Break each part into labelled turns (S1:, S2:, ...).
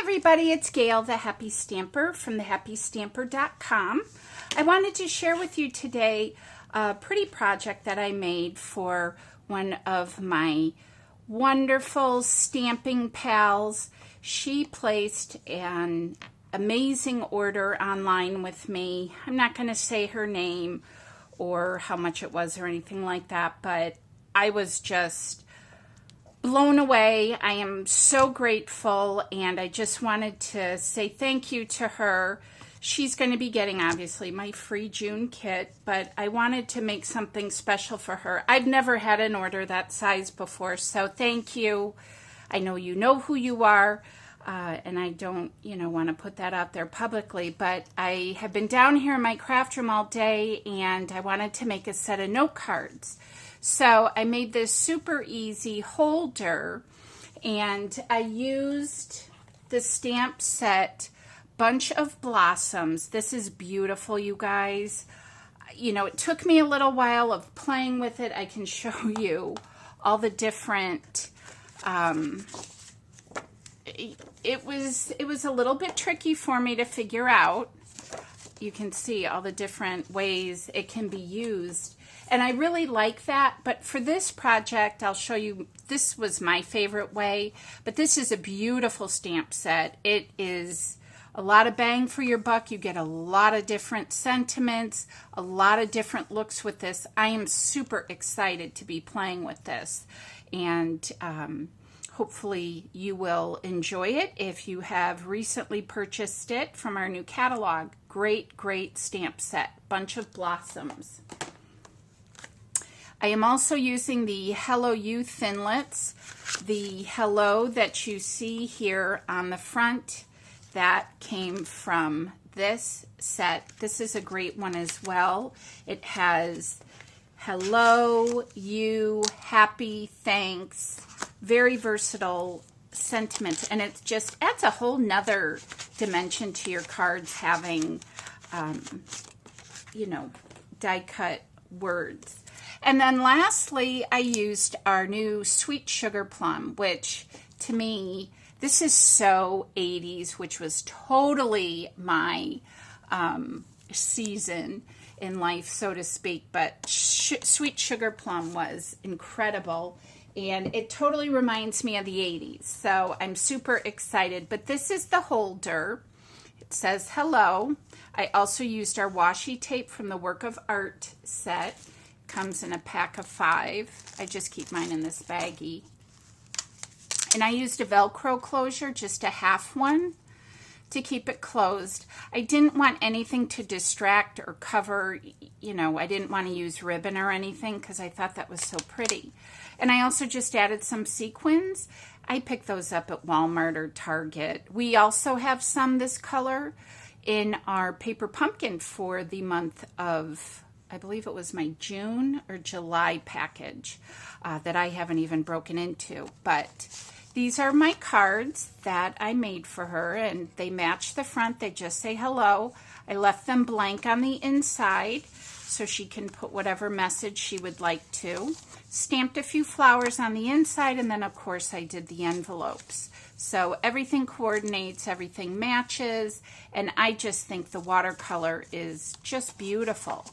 S1: everybody, it's Gail, the Happy Stamper from thehappystamper.com. I wanted to share with you today a pretty project that I made for one of my wonderful stamping pals. She placed an amazing order online with me. I'm not going to say her name or how much it was or anything like that, but I was just blown away. I am so grateful, and I just wanted to say thank you to her. She's going to be getting, obviously, my free June kit, but I wanted to make something special for her. I've never had an order that size before, so thank you. I know you know who you are, and I don't, want to put that out there publicly, but I have been down here in my craft room all day, and I wanted to make a set of note cards. So I made this super easy holder, and I used the stamp set Bunch of Blossoms. This is beautiful, you guys. It took me a little while of playing with it. I can show you all the different, it was a little bit tricky for me to figure out. You can see all the different ways it can be used. And I really like that, but for this project, I'll show you, this was my favorite way, but this is a beautiful stamp set. It is a lot of bang for your buck. You get a lot of different sentiments, a lot of different looks with this. I am super excited to be playing with this, and hopefully you will enjoy it if you have recently purchased it from our new catalog. Great, great stamp set, Bunch of Blossoms. I am also using the Hello You Thinlits. The Hello that you see here on the front, that came from this set. This is a great one as well. It has Hello, You, Happy, Thanks. Very versatile sentiment, and it just adds a whole nother dimension to your cards having, die cut words. And then lastly, I used our new Sweet Sugar Plum, which to me, this is so 80s, which was totally my season in life, so to speak. But Sweet Sugar Plum was incredible, and it totally reminds me of the 80s. So I'm super excited. But this is the holder. It says hello. I also used our washi tape from the Work of Art set. Comes in a pack of 5. I just keep mine in this baggie. And I used a Velcro closure, just a half one, to keep it closed. I didn't want anything to distract or cover, I didn't want to use ribbon or anything because I thought that was so pretty. And I also just added some sequins. I picked those up at Walmart or Target. We also have some this color in our paper pumpkin for the month of, I believe it was my June or July package that I haven't even broken into. But these are my cards that I made for her, and they match the front. They just say hello. I left them blank on the inside so she can put whatever message she would like to. Stamped a few flowers on the inside, and then of course I did the envelopes. So everything coordinates, everything matches, and I just think the watercolor is just beautiful.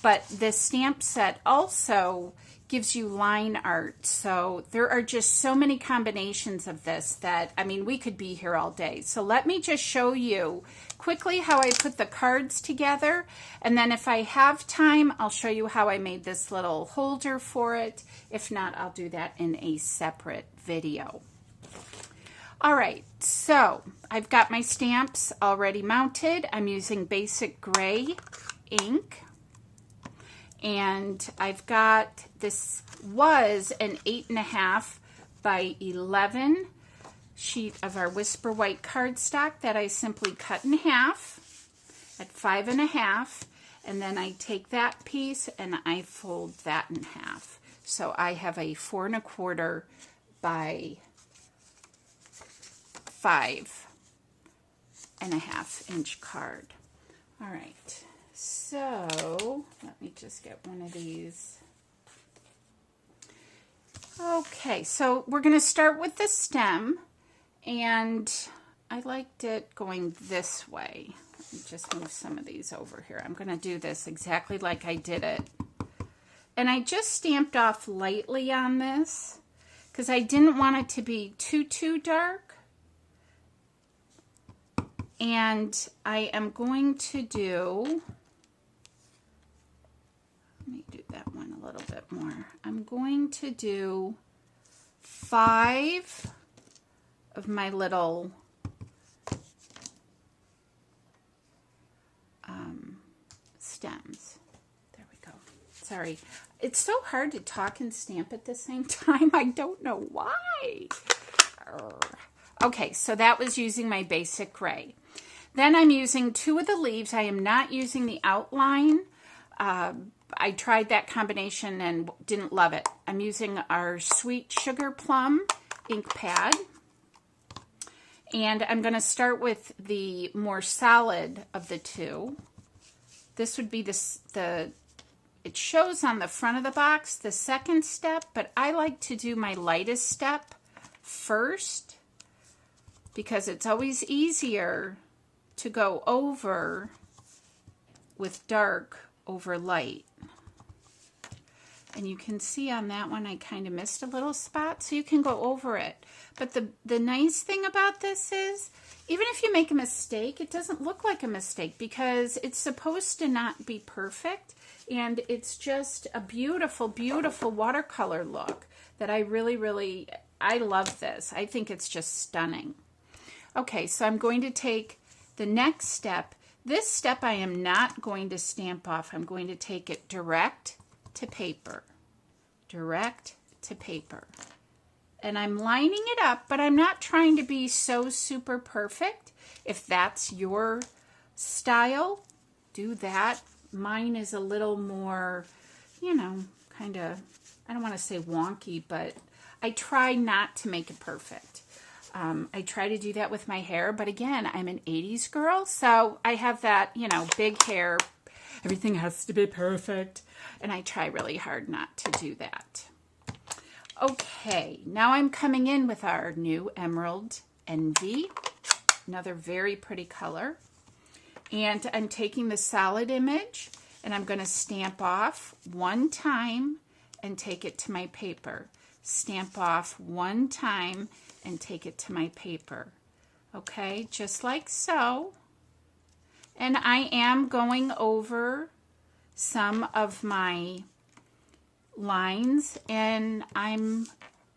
S1: But this stamp set also gives you line art. So there are just so many combinations of this that, we could be here all day. So let me just show you quickly how I put the cards together. And then if I have time, I'll show you how I made this little holder for it. If not, I'll do that in a separate video. All right, so I've got my stamps already mounted. I'm using basic gray ink. And I've got, this was an 8.5 by 11 sheet of our Whisper White cardstock that I simply cut in half at 5.5, and then I take that piece and I fold that in half. So I have a 4.25 by 5.5 inch card. All right. So let me just get one of these. Okay, so we're going to start with the stem, and I liked it going this way. Let me just move some of these over here. I'm going to do this exactly like I did it. And I just stamped off lightly on this because I didn't want it to be too dark. And I am going to do, let me do that one a little bit more. I'm going to do 5 of my little stems. There we go. Sorry. It's so hard to talk and stamp at the same time. I don't know why. Okay, so that was using my basic gray. Then I'm using 2 of the leaves. I am not using the outline. I tried that combination and didn't love it. I'm using our Sweet Sugar Plum ink pad. And I'm going to start with the more solid of the 2. This would be it shows on the front of the box, the second step, but I like to do my lightest step first because it's always easier to go over with dark over light. And you can see on that one I kind of missed a little spot, so you can go over it. But the nice thing about this is, even if you make a mistake, it doesn't look like a mistake because it's supposed to not be perfect. And it's just a beautiful, beautiful watercolor look that I really, I love this. I think it's just stunning. Okay, so I'm going to take the next step. This step I am not going to stamp off. I'm going to take it direct to paper. Direct to paper. And I'm lining it up, but I'm not trying to be so super perfect. If that's your style, do that. Mine is a little more, you know, kind of, I don't want to say wonky, but I try not to make it perfect. I try to do that with my hair, but again, I'm an 80s girl, so I have that, you know, big hair. Everything has to be perfect, and I try really hard not to do that. Okay, now I'm coming in with our new Emerald Envy, another very pretty color. And I'm taking the solid image and I'm going to stamp off 1 time and take it to my paper. Stamp off 1 time and take it to my paper. Okay, just like so. And I am going over some of my lines and I'm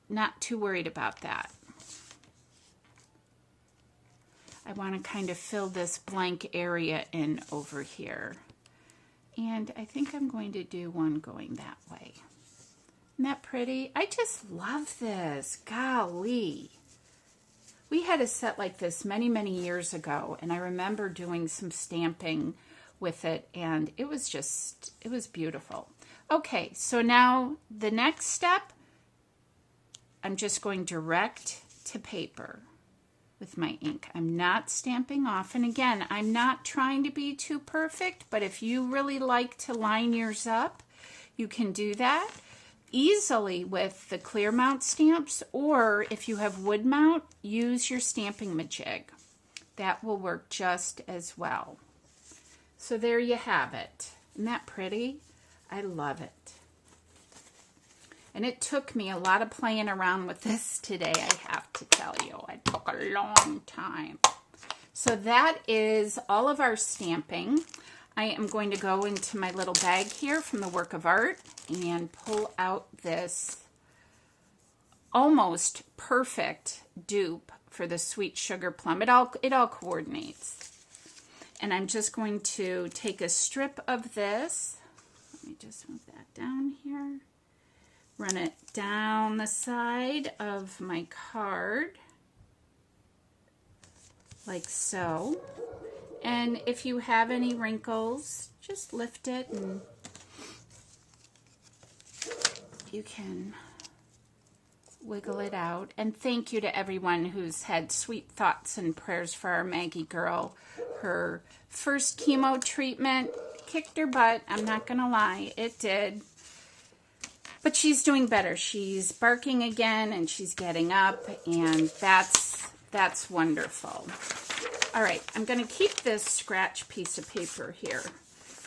S1: not too worried about that. I want to kind of fill this blank area in over here. And I think I'm going to do one going that way. Isn't that pretty? I just love this. Golly. We had a set like this many, many years ago, and I remember doing some stamping with it, and it was beautiful. Okay, so now the next step, I'm just going direct to paper with my ink. I'm not stamping off, and again, I'm not trying to be too perfect, but if you really like to line yours up, you can do that easily with the clear mount stamps, or if you have wood mount, use your stamping majig. That will work just as well. So there you have it. Isn't that pretty? I love it. And it took me a lot of playing around with this today, I have to tell you. It took a long time. So that is all of our stamping. I am going to go into my little bag here from the Work of Art and pull out this almost perfect dupe for the Sweet Sugar Plum. It all coordinates. And I'm just going to take a strip of this. Let me just move that down here. Run it down the side of my card, like so. And if you have any wrinkles, just lift it and you can wiggle it out. And thank you to everyone who's had sweet thoughts and prayers for our Maggie girl. Her first chemo treatment kicked her butt. I'm not going to lie, it did. But she's doing better. She's barking again and she's getting up, and that's That's wonderful. All right, I'm going to keep this scratch piece of paper here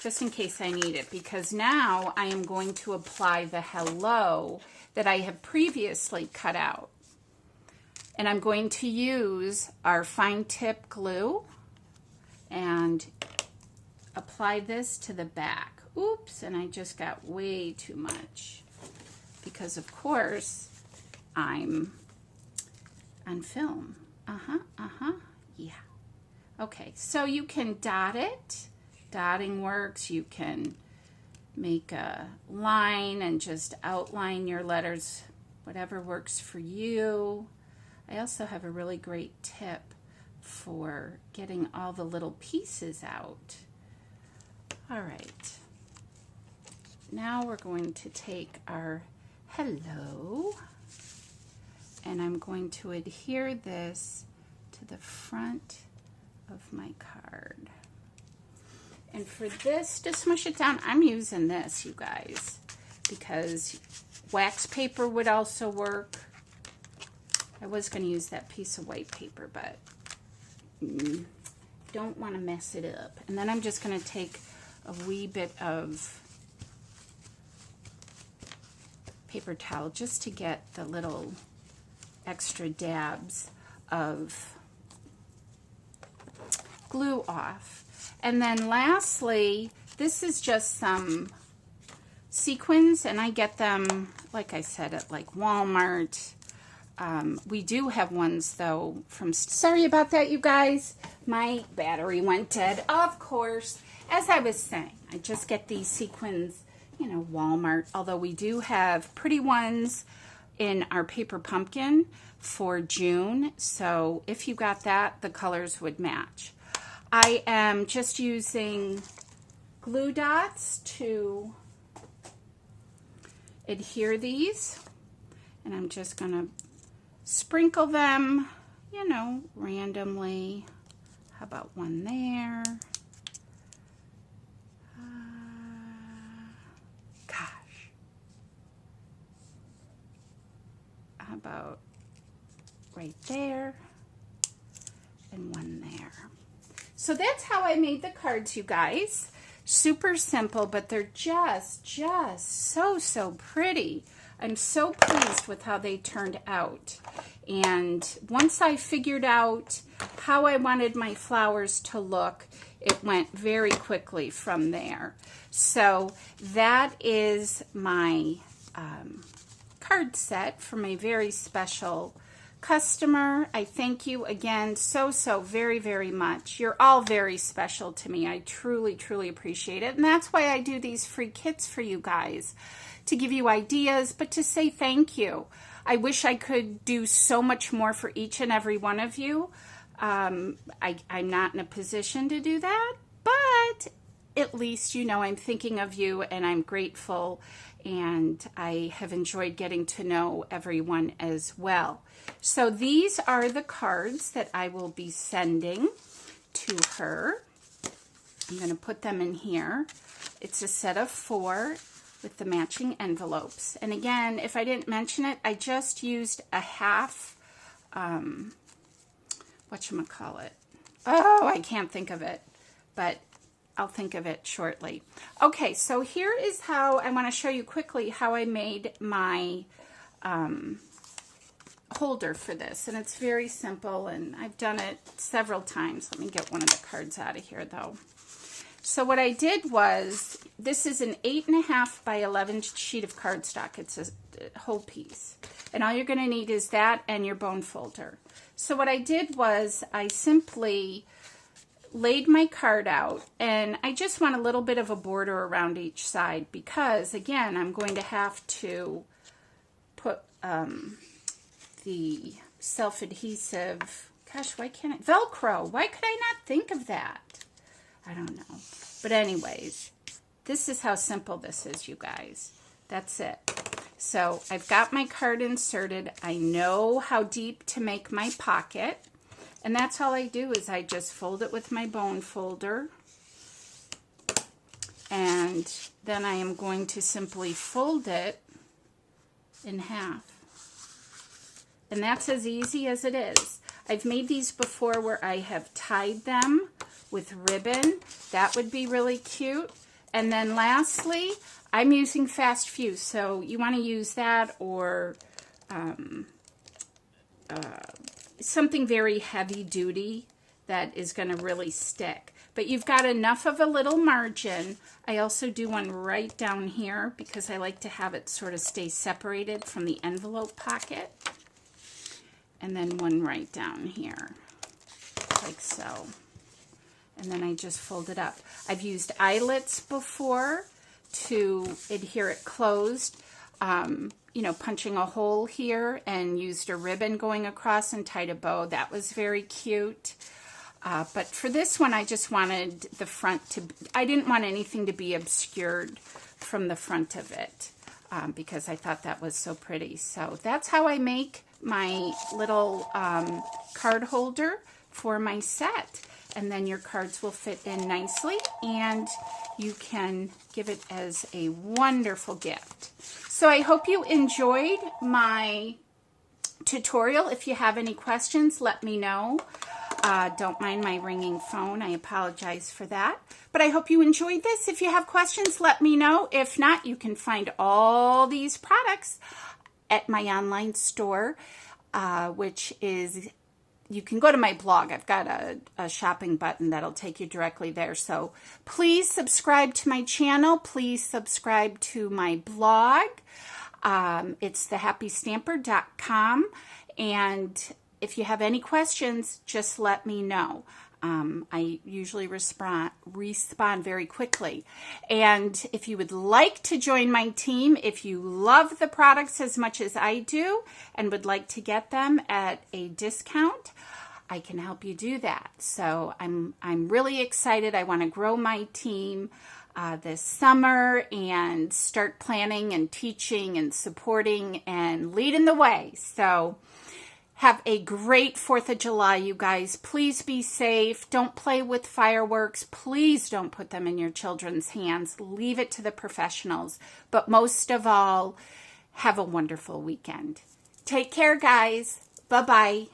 S1: just in case I need it, because now I am going to apply the hello that I have previously cut out. And I'm going to use our fine tip glue and apply this to the back. Oops, and I just got way too much because, of course, I'm on film. Yeah. Okay, so you can dot it. Dotting works. You can make a line and just outline your letters, whatever works for you. I also have a really great tip for getting all the little pieces out. All right. Now we're going to take our hello, and I'm going to adhere this to the front of my card. And for this to smush it down, I'm using this, you guys, because wax paper would also work. I was going to use that piece of white paper, but don't want to mess it up. And then I'm just going to take a wee bit of paper towel just to get the little extra dabs of glue off. And then lastly, this is just some sequins, and I get them, like I said, at like Walmart. We do have ones though from, sorry about that, you guys. My battery went dead, of course. As I was saying, I just get these sequins, you know, Walmart, although we do have pretty ones in our paper pumpkin for June. So if you got that, the colors would match. I am just using glue dots to adhere these, and I'm just going to sprinkle them, you know, randomly. How about one there? Gosh. How about right there? And one there. So that's how I made the cards, you guys. Super simple, but they're just so pretty. I'm so pleased with how they turned out. And once I figured out how I wanted my flowers to look, it went very quickly from there. So that is my card set for my very special customer. I thank you again so very much. You're all very special to me. I truly appreciate it. And that's why I do these free kits for you guys, to give you ideas, but to say thank you. I wish I could do so much more for each and every one of you. I'm not in a position to do that, but at least you know I'm thinking of you and I'm grateful, and I have enjoyed getting to know everyone as well. So these are the cards that I will be sending to her. I'm going to put them in here. It's a set of 4 with the matching envelopes. And again, if I didn't mention it, I just used a half, whatchamacallit? Oh, I can't think of it, but I'll think of it shortly. Okay, so here is how, I want to show you quickly how I made my holder for this. And it's very simple, and I've done it several times. Let me get one of the cards out of here, though. So what I did was, this is an 8.5 by 11 sheet of cardstock. It's a whole piece. And all you're going to need is that and your bone folder. So what I did was, I simply laid my card out, and I just want a little bit of a border around each side because, again, I'm going to have to put the self-adhesive, gosh, why can't I, Velcro, why could I not think of that? I don't know. But anyways, this is how simple this is, you guys. That's it. So I've got my card inserted. I know how deep to make my pocket. And that's all I do is I just fold it with my bone folder. And then I am going to simply fold it in half. And that's as easy as it is. I've made these before where I have tied them with ribbon. That would be really cute. And then lastly, I'm using fast fuse, so you want to use that or something very heavy duty that is going to really stick. But you've got enough of a little margin. I also do one right down here because I like to have it sort of stay separated from the envelope pocket. And then one right down here, like so. And then I just fold it up. I've used eyelets before to adhere it closed, you know, punching a hole here and used a ribbon going across and tied a bow. That was very cute. But for this one, I just wanted the front to, I didn't want anything to be obscured from the front of it because I thought that was so pretty. So that's how I make my little card holder for my set. And then your cards will fit in nicely and you can give it as a wonderful gift. So I hope you enjoyed my tutorial. If you have any questions, let me know. Don't mind my ringing phone. I apologize for that. But I hope you enjoyed this. If you have questions, let me know. If not, you can find all these products at my online store, which is, you can go to my blog. I've got a shopping button that'll take you directly there. So please subscribe to my channel. Please subscribe to my blog. It's thehappystamper.com. And if you have any questions, just let me know. I usually respond very quickly. And if you would like to join my team, if you love the products as much as I do and would like to get them at a discount, I can help you do that. So I'm really excited. I want to grow my team this summer and start planning and teaching and supporting and leading the way. So have a great 4th of July, you guys. Please be safe. Don't play with fireworks. Please don't put them in your children's hands. Leave it to the professionals. But most of all, have a wonderful weekend. Take care, guys. Bye-bye.